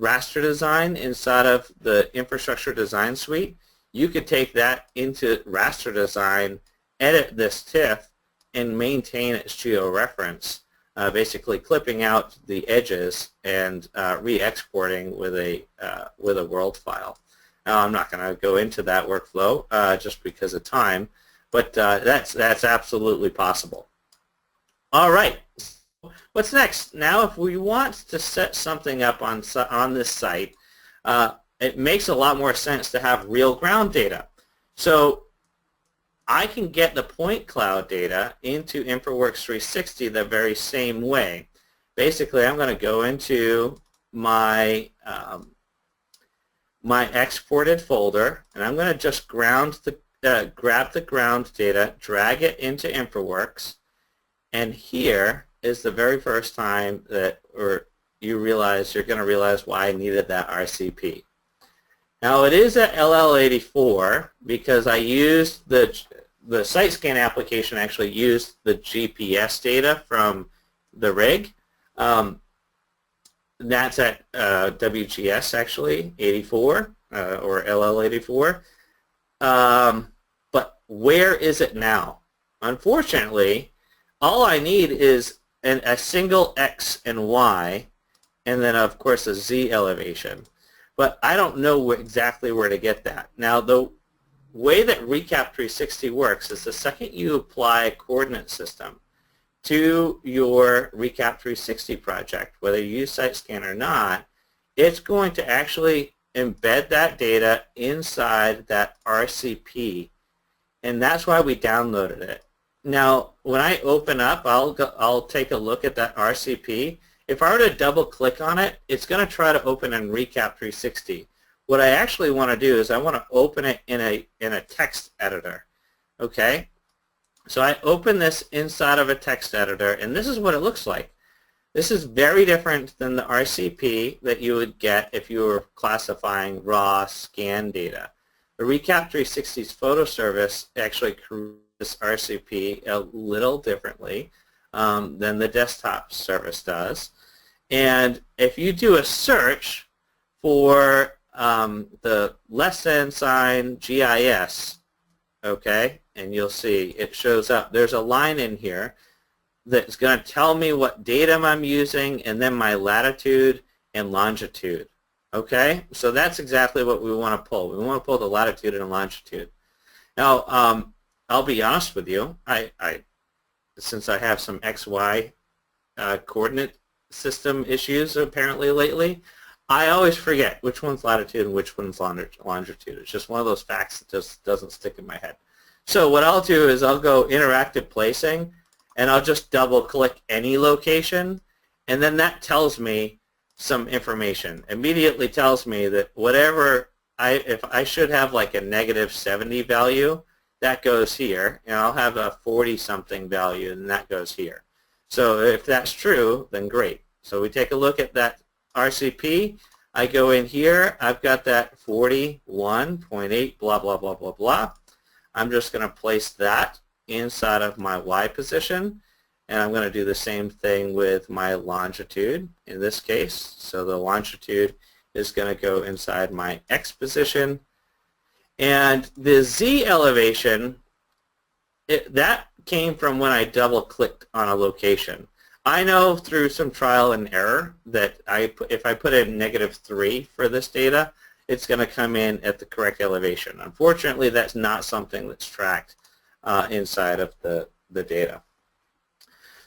raster design inside of the infrastructure design suite, you could take that into raster design, edit this TIFF, and maintain its georeference, basically clipping out the edges and re-exporting with a world file. Now, I'm not going to go into that workflow just because of time, but that's absolutely possible. All right, what's next? Now, if we want to set something up on this site, it makes a lot more sense to have real ground data. So I can get the point cloud data into InfraWorks 360 the very same way. Basically, I'm going to go into my my exported folder, and I'm going to just grab the ground data, drag it into InfraWorks, and here is the very first time that you're going to realize why I needed that RCP. Now, it is at LL84 because I used the site scan application actually used the GPS data from the rig. That's at WGS actually, 84 or LL84. But where is it now? Unfortunately, all I need is a single X and Y, and then of course a Z elevation. But I don't know exactly where to get that. Now, the way that Recap 360 works is the second you apply a coordinate system to your Recap 360 project, whether you use SiteScan or not, it's going to actually embed that data inside that RCP, and that's why we downloaded it. Now, when I open up, I'll take a look at that RCP. If I were to double-click on it, it's going to try to open in Recap 360. What I actually want to do is I want to open it in a text editor. Okay? So I open this inside of a text editor, and this is what it looks like. This is very different than the RCP that you would get if you were classifying raw scan data. The Recap 360's photo service actually creates this RCP a little differently than the desktop service does. And if you do a search for the less than sign GIS, okay, and you'll see it shows up. There's a line in here that's going to tell me what datum I'm using and then my latitude and longitude. Okay, so that's exactly what we want to pull. We want to pull the latitude and longitude. Now, I'll be honest with you. Since I have some XY coordinate system issues apparently lately, I always forget which one's latitude and which one's longitude. It's just one of those facts that just doesn't stick in my head. So what I'll do is I'll go interactive placing, and I'll just double click any location, and then that tells me some information. Immediately tells me that whatever if I should have like a -70 value, that goes here, and I'll have a 40-something value, and that goes here. So if that's true, then great. So we take a look at that RCP. I go in here. I've got that 41.8, blah, blah, blah, blah, blah. I'm just going to place that inside of my Y position, and I'm going to do the same thing with my longitude in this case. So the longitude is going to go inside my X position. And the Z elevation, that came from when I double-clicked on a location. I know through some trial and error that if I put in -3 for this data, it's going to come in at the correct elevation. Unfortunately, that's not something that's tracked inside of the data.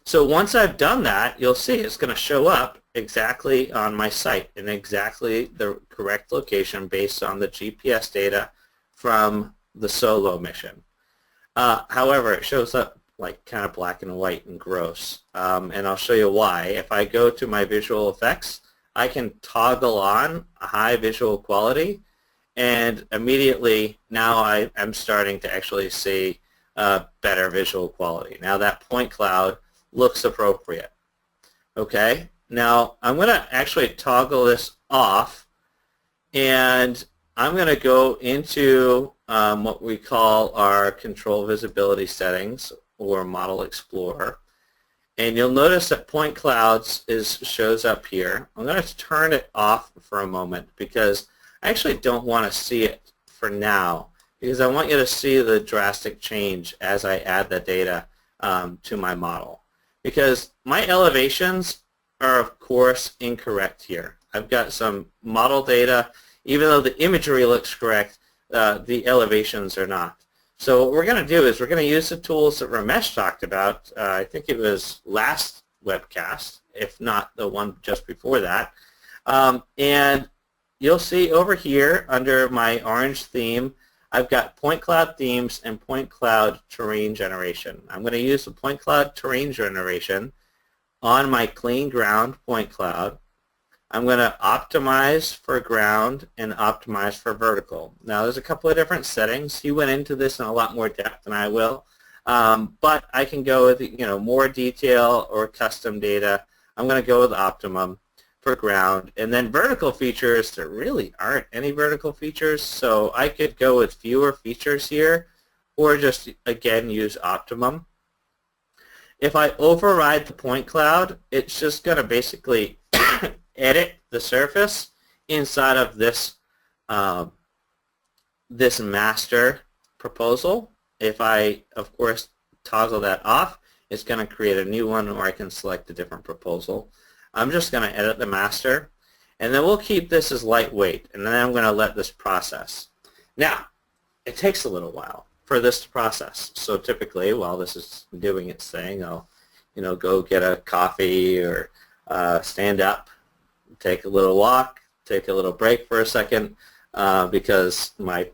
So once I've done that, you'll see it's going to show up exactly on my site in exactly the correct location based on the GPS data from the solo mission. However, it shows up like kind of black and white and gross, and I'll show you why. If I go to my visual effects, I can toggle on a high visual quality, and immediately now I'm starting to actually see better visual quality. Now that point cloud looks appropriate. Okay, now I'm going to actually toggle this off, and I'm going to go into what we call our control visibility settings or model explorer, and you'll notice that point clouds shows up here. I'm going to turn it off for a moment because I actually don't want to see it for now, because I want you to see the drastic change as I add the data to my model, because my elevations are of course incorrect here. I've got some model data. Even though the imagery looks correct, the elevations are not. So what we're going to do is we're going to use the tools that Ramesh talked about. I think it was last webcast, if not the one just before that. And you'll see over here under my orange theme, I've got point cloud themes and point cloud terrain generation. I'm going to use the point cloud terrain generation on my clean ground point cloud. I'm going to optimize for ground and optimize for vertical. Now there's a couple of different settings. He went into this in a lot more depth than I will, but I can go with more detail or custom data. I'm going to go with optimum for ground, and then vertical features. There really aren't any vertical features, so I could go with fewer features here, or just again use optimum. If I override the point cloud, it's just going to basically edit the surface inside of this this master proposal. If I, of course, toggle that off, it's going to create a new one, or I can select a different proposal. I'm just going to edit the master, and then we'll keep this as lightweight, and then I'm going to let this process. Now, it takes a little while for this to process. So typically, while this is doing its thing, I'll go get a coffee or stand up, take a little walk, take a little break for a second, because my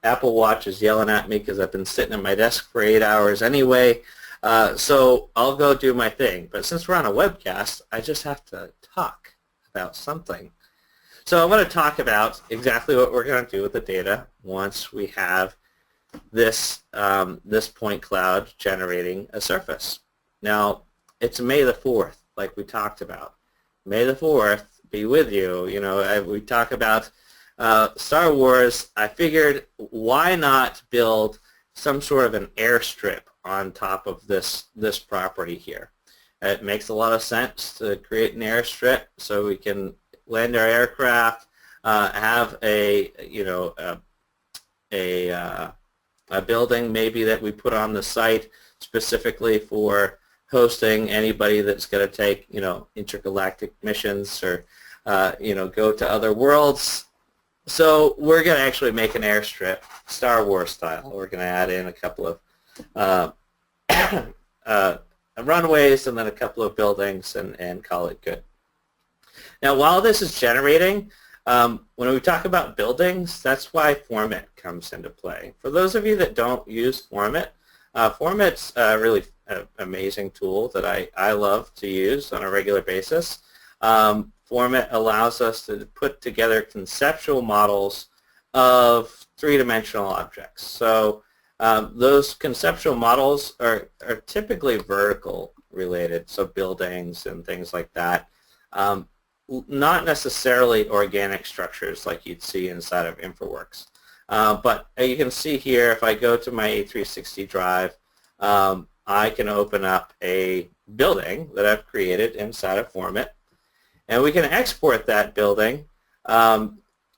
Apple Watch is yelling at me because I've been sitting at my desk for 8 hours anyway. So I'll go do my thing. But since we're on a webcast, I just have to talk about something. So I'm going to talk about exactly what we're going to do with the data once we have this, this point cloud generating a surface. Now, it's May the 4th, like we talked about. May the 4th be with you. We talk about Star Wars. I figured, why not build some sort of an airstrip on top of this property here? It makes a lot of sense to create an airstrip so we can land our aircraft, have a building maybe that we put on the site specifically for hosting anybody that's going to take intergalactic missions or go to other worlds. So we're going to actually make an airstrip, Star Wars style. We're going to add in a couple of runways and then a couple of buildings and call it good. Now, while this is generating, when we talk about buildings, that's why Format comes into play. For those of you that don't use Format, Format's a really amazing tool that I love to use on a regular basis. Format allows us to put together conceptual models of three-dimensional objects. So those conceptual models are typically vertical related, so buildings and things like that. Not necessarily organic structures like you'd see inside of InfraWorks. But you can see here, if I go to my A360 drive, I can open up a building that I've created inside of Format. And we can export that building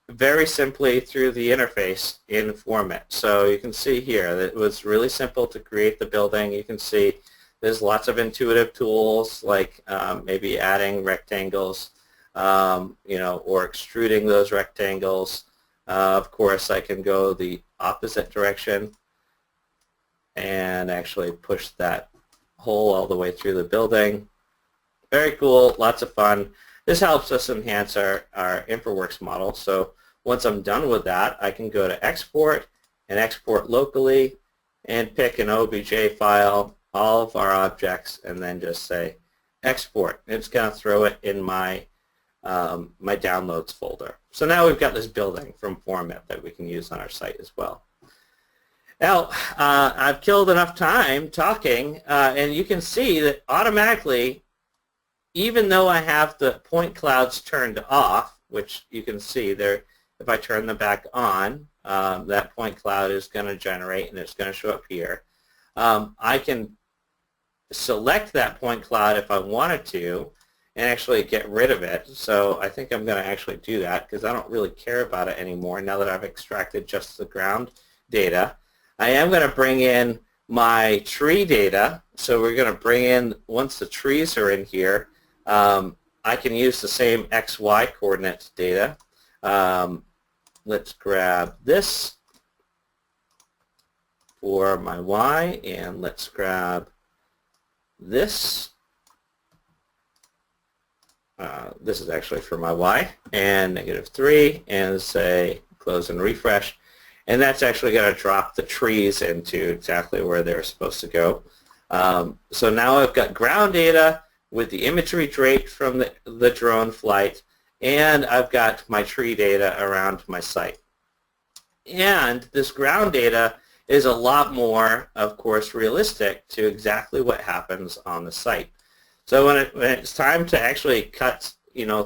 very simply through the interface in Format. So you can see here that it was really simple to create the building. You can see there's lots of intuitive tools like maybe adding rectangles, or extruding those rectangles. Of course, I can go the opposite direction and actually push that hole all the way through the building. Very cool, lots of fun. This helps us enhance our InfraWorks model. So once I'm done with that, I can go to export and export locally and pick an OBJ file, all of our objects, and then just say export. It's going to throw it in my my downloads folder. So now we've got this building from Format that we can use on our site as well. Now, I've killed enough time talking, and you can see that automatically, even though I have the point clouds turned off, which you can see there, if I turn them back on, that point cloud is going to generate and it's going to show up here. I can select that point cloud if I wanted to and actually get rid of it. So I think I'm going to actually do that because I don't really care about it anymore now that I've extracted just the ground data. I am going to bring in my tree data. So we're going to bring in, once the trees are in here, I can use the same XY coordinates data. Let's grab this for my Y, and let's grab this. This is actually for my Y, and -3, and say close and refresh. And that's actually going to drop the trees into exactly where they're supposed to go. So now I've got ground data with the imagery draped from the drone flight, and I've got my tree data around my site. And this ground data is a lot more, of course, realistic to exactly what happens on the site. So when it's time to actually cut,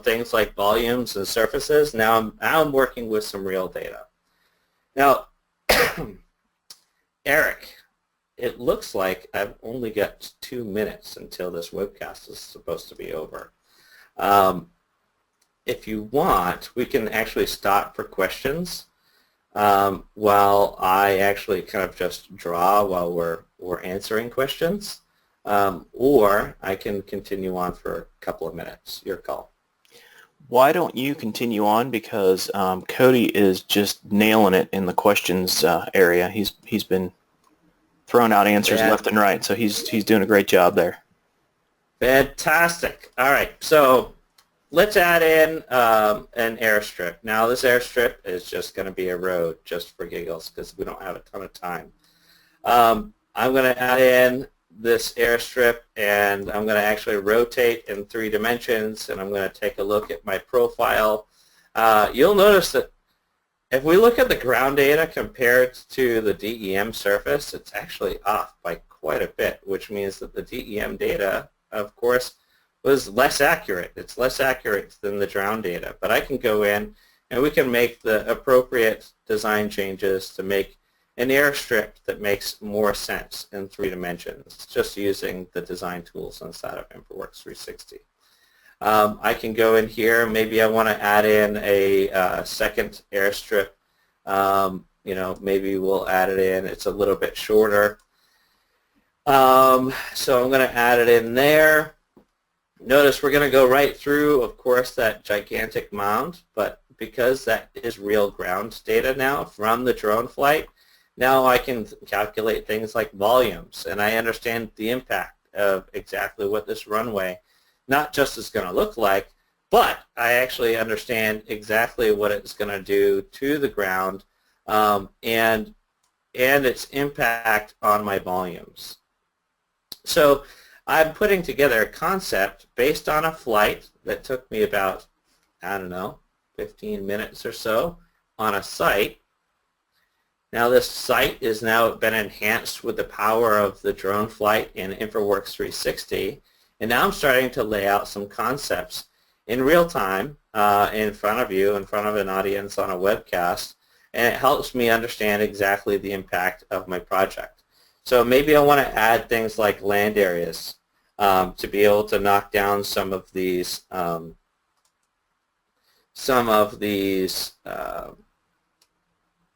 things like volumes and surfaces, now I'm working with some real data. Now, Eric, it looks like I've only got 2 minutes until this webcast is supposed to be over. If you want, we can actually stop for questions while I actually kind of just draw while we're answering questions. Or I can continue on for a couple of minutes. Your call. Why don't you continue on, because Cody is just nailing it in the questions area. He's been throwing out answers left and right, so he's doing a great job there. Fantastic. All right, so let's add in an airstrip. Now this airstrip is just going to be a road just for giggles because we don't have a ton of time. I'm going to add in this airstrip, and I'm going to actually rotate in 3 dimensions, and I'm going to take a look at my profile. You'll notice that if we look at the ground data compared to the DEM surface, it's actually off by quite a bit, which means that the DEM data, of course, was less accurate. It's less accurate than the ground data, but I can go in and we can make the appropriate design changes to make an airstrip that makes more sense in 3 dimensions, just using the design tools inside of InfraWorks 360. I can go in here, maybe I want to add in a second airstrip. Maybe we'll add it in. It's a little bit shorter. So I'm going to add it in there. Notice we're going to go right through, of course, that gigantic mound, but because that is real ground data now from the drone flight, now I can calculate things like volumes, and I understand the impact of exactly what this runway not just is going to look like, but I actually understand exactly what it's going to do to the ground. And and its impact on my volumes. So I'm putting together a concept based on a flight that took me about, I don't know, 15 minutes or so on a site. Now this site is now been enhanced with the power of the drone flight in InfraWorks 360, and now I'm starting to lay out some concepts in real time in front of you, in front of an audience on a webcast, and it helps me understand exactly the impact of my project. So maybe I want to add things like land areas to be able to knock down some of these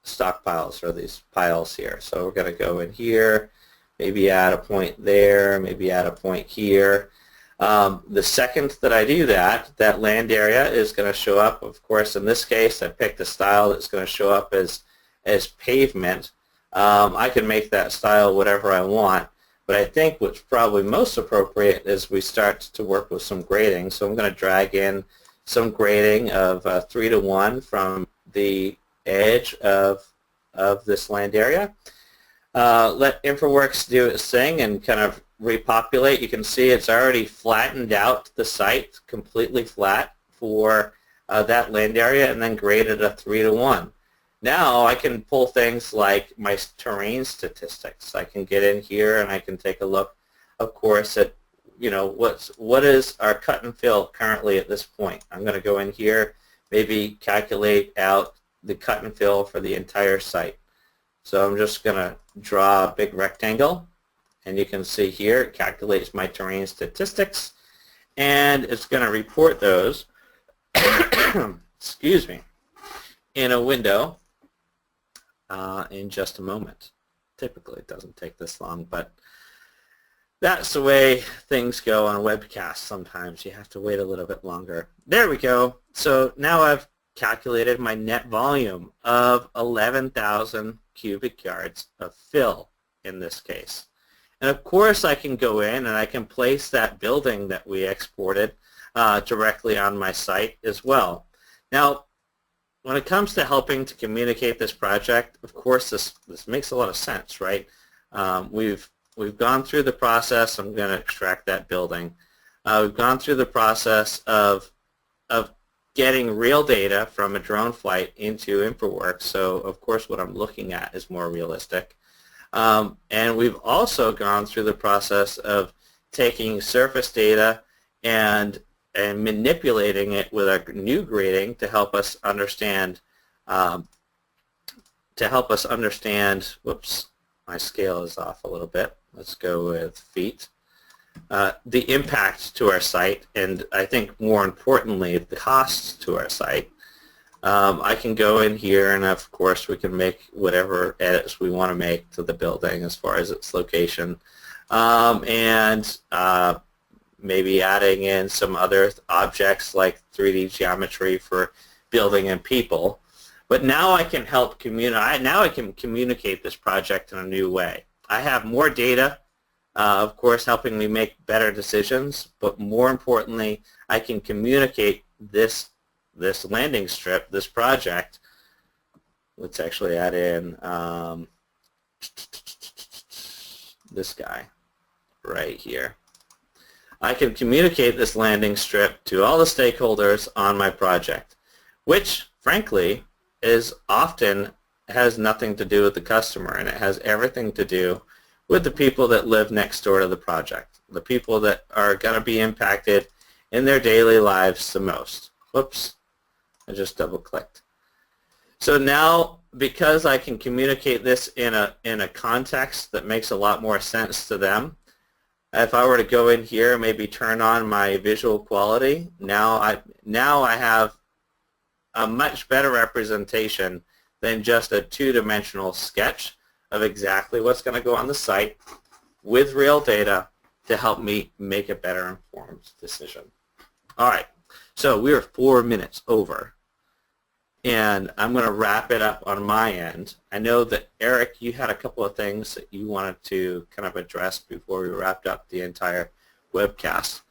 stockpiles or these piles here. So we're going to go in here, maybe add a point there, maybe add a point here. The second that I do that, that land area is going to show up, of course, in this case, I picked a style that's going to show up as pavement. I can make that style whatever I want, but I think what's probably most appropriate is we start to work with some grading. So I'm going to drag in some grading of 3:1 from the edge of this land area. Let InfraWorks do its thing and kind of repopulate. You can see it's already flattened out the site completely flat for that land area and then graded a 3:1. Now I can pull things like my terrain statistics. I can get in here and I can take a look, of course, at what is our cut and fill currently at this point. I'm going to go in here, maybe calculate out the cut and fill for the entire site. So I'm just going to draw a big rectangle, and you can see here it calculates my terrain statistics, and it's going to report those excuse me, in a window in just a moment. Typically it doesn't take this long, but that's the way things go on a webcast. Sometimes you have to wait a little bit longer. There we go. So now I've calculated my net volume of 11,000 cubic yards of fill in this case. And of course I can go in and I can place that building that we exported directly on my site as well. Now when it comes to helping to communicate this project, of course this makes a lot of sense, right? We've gone through the process. I'm going to extract that building. We've gone through the process of getting real data from a drone flight into InfraWorks. So of course what I'm looking at is more realistic. And we've also gone through the process of taking surface data and manipulating it with our new grading to help us understand. Whoops, my scale is off a little bit. Let's go with feet. The impact to our site, and I think more importantly, the costs to our site. I can go in here, and of course we can make whatever edits we want to make to the building as far as its location, and maybe adding in some other objects like 3D geometry for building and people. But now I can help communicate. Now I can communicate this project in a new way. I have more data, of course, helping me make better decisions. But more importantly, I can communicate this landing strip, this project. Let's actually add in this guy right here. I can communicate this landing strip to all the stakeholders on my project, which, frankly, has nothing to do with the customer, and it has everything to do with the people that live next door to the project, the people that are going to be impacted in their daily lives the most. Whoops, I just double-clicked. So now, because I can communicate this in a context that makes a lot more sense to them, if I were to go in here and maybe turn on my visual quality, now I have a much better representation than just a two-dimensional sketch of exactly what's going to go on the site with real data to help me make a better informed decision. All right, so we are 4 minutes over, and I'm going to wrap it up on my end. I know that, Eric, you had a couple of things that you wanted to kind of address before we wrapped up the entire webcast.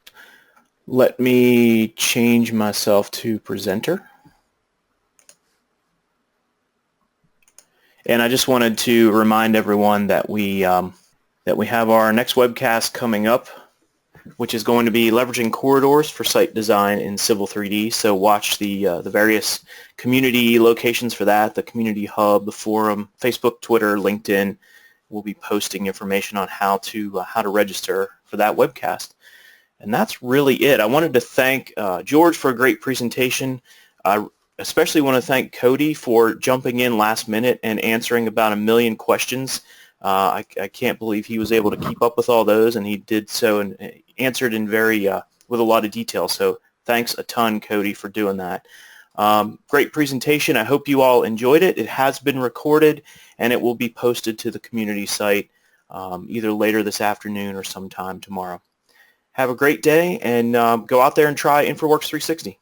Let me change myself to presenter. And I just wanted to remind everyone that we have our next webcast coming up, which is going to be leveraging corridors for site design in Civil 3D. So watch the various community locations for that, the community hub, the forum, Facebook, Twitter, LinkedIn. We'll be posting information on how to register for that webcast. And that's really it. I wanted to thank George for a great presentation. I especially want to thank Cody for jumping in last minute and answering about 1 million questions. I can't believe he was able to keep up with all those, and he did so and answered in with a lot of detail. So thanks a ton, Cody, for doing that. Great presentation. I hope you all enjoyed it. It has been recorded, and it will be posted to the community site either later this afternoon or sometime tomorrow. Have a great day, and go out there and try InfraWorks 360.